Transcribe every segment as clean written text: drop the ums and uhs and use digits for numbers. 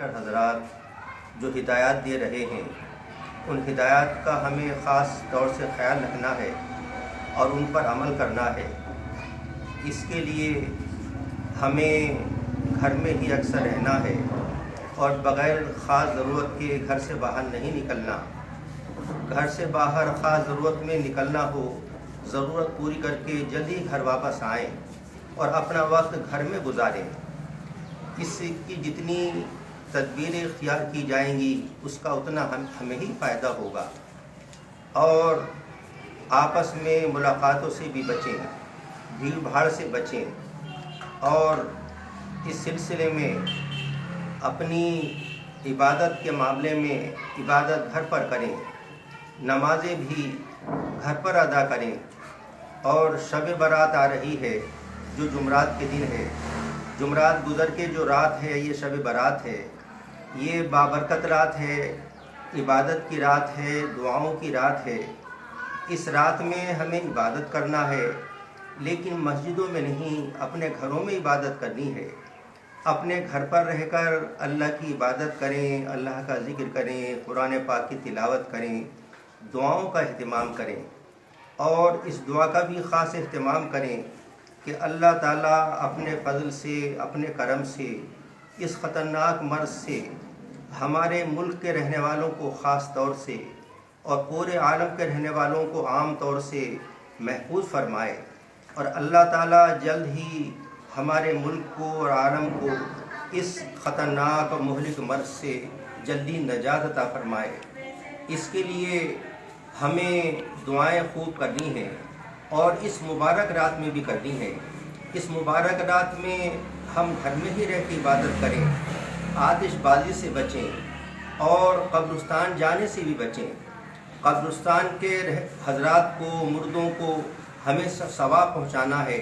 Doctor حضرات جو ہدایات دے رہے ہیں ان ہدایات کا ہمیں خاص طور سے خیال رکھنا ہے اور ان پر عمل کرنا ہے۔ اس کے لیے ہمیں گھر میں ہی اکثر رہنا ہے اور بغیر خاص ضرورت کے گھر سے باہر نہیں نکلنا۔ گھر سے باہر خاص ضرورت میں نکلنا ہو، ضرورت پوری کر کے جلدی گھر واپس آئیں اور اپنا وقت گھر میں گزاریں۔ اس کی جتنی تدبیریں اختیار کی جائیں گی اس کا اتنا ہمیں ہی فائدہ ہوگا۔ اور آپس میں ملاقاتوں سے بھی بچیں، بھیڑ بھاڑ سے بچیں، اور اس سلسلے میں اپنی عبادت کے معاملے میں عبادت گھر پر کریں، نمازیں بھی گھر پر ادا کریں۔ اور شب برات آ رہی ہے جو جمعرات کے دن ہے، جمعرات گزر کے جو رات ہے یہ شب برات ہے، یہ بابرکت رات ہے، عبادت کی رات ہے، دعاؤں کی رات ہے۔ اس رات میں ہمیں عبادت کرنا ہے، لیکن مسجدوں میں نہیں، اپنے گھروں میں عبادت کرنی ہے۔ اپنے گھر پر رہ کر اللہ کی عبادت کریں، اللہ کا ذکر کریں، قرآن پاک کی تلاوت کریں، دعاؤں کا اہتمام کریں، اور اس دعا کا بھی خاص اہتمام کریں کہ اللہ تعالیٰ اپنے فضل سے، اپنے کرم سے، اس خطرناک مرض سے ہمارے ملک کے رہنے والوں کو خاص طور سے اور پورے عالم کے رہنے والوں کو عام طور سے محفوظ فرمائے، اور اللہ تعالیٰ جلد ہی ہمارے ملک کو اور عالم کو اس خطرناک اور مہلک مرض سے جلدی نجات عطا فرمائے۔ اس کے لیے ہمیں دعائیں خوب کرنی ہیں اور اس مبارک رات میں بھی کرنی ہے۔ اس مبارک رات میں ہم گھر میں ہی رہ کے عبادت کریں، آتش بازی سے بچیں اور قبرستان جانے سے بھی بچیں۔ قبرستان کے حضرات کو، مردوں کو ہمیں ثواب پہنچانا ہے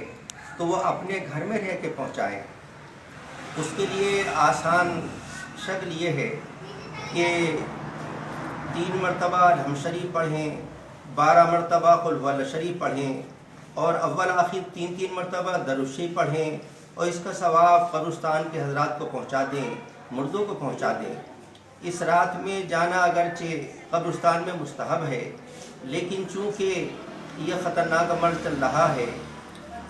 تو وہ اپنے گھر میں رہ کے پہنچائیں۔ اس کے لیے آسان شکل یہ ہے کہ 3 مرتبہ الحمد شریف پڑھیں، 12 مرتبہ قل هو اللہ شریف پڑھیں، اور اول آخر 3 مرتبہ درود شریف پڑھیں، اور اس کا ثواب قبرستان کے حضرات کو پہنچا دیں، مردوں کو پہنچا دیں۔ اس رات میں جانا اگرچہ قبرستان میں مستحب ہے، لیکن چونکہ یہ خطرناک مرض چل رہا ہے،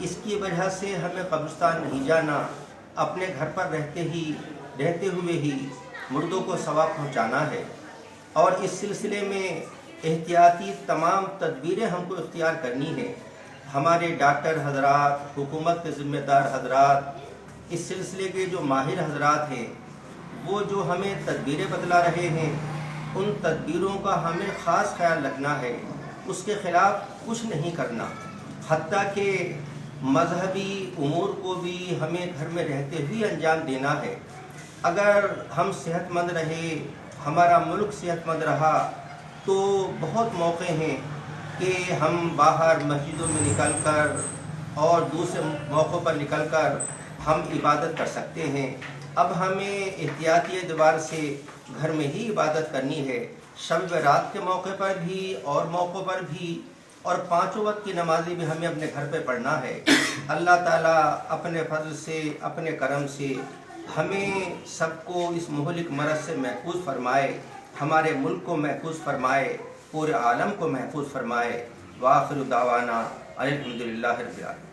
اس کی وجہ سے ہمیں قبرستان نہیں جانا، اپنے گھر پر رہتے ہوئے ہی مردوں کو ثواب پہنچانا ہے۔ اور اس سلسلے میں احتیاطی تمام تدبیریں ہم کو اختیار کرنی ہیں۔ ہمارے ڈاکٹر حضرات، حکومت کے ذمہ دار حضرات، اس سلسلے کے جو ماہر حضرات ہیں، وہ جو ہمیں تدبیریں بتلا رہے ہیں، ان تدبیروں کا ہمیں خاص خیال رکھنا ہے، اس کے خلاف کچھ نہیں کرنا۔ حتیٰ کہ مذہبی امور کو بھی ہمیں گھر میں رہتے ہوئے انجام دینا ہے۔ اگر ہم صحت مند رہے، ہمارا ملک صحت مند رہا، تو بہت موقع ہیں کہ ہم باہر مسجدوں میں نکل کر اور دوسرے موقعوں پر نکل کر ہم عبادت کر سکتے ہیں۔ اب ہمیں احتیاطی اعتبار سے گھر میں ہی عبادت کرنی ہے، شب رات کے موقع پر بھی اور موقعوں پر بھی، اور 5 وقت کی نمازیں بھی ہمیں اپنے گھر پہ پڑھنا ہے۔ اللہ تعالیٰ اپنے فضل سے، اپنے کرم سے ہمیں سب کو اس مہلک مرض سے محفوظ فرمائے، ہمارے ملک کو محفوظ فرمائے، پورے عالم کو محفوظ فرمائے۔ وآخر دعوانا الحمدللہ رب العالمین۔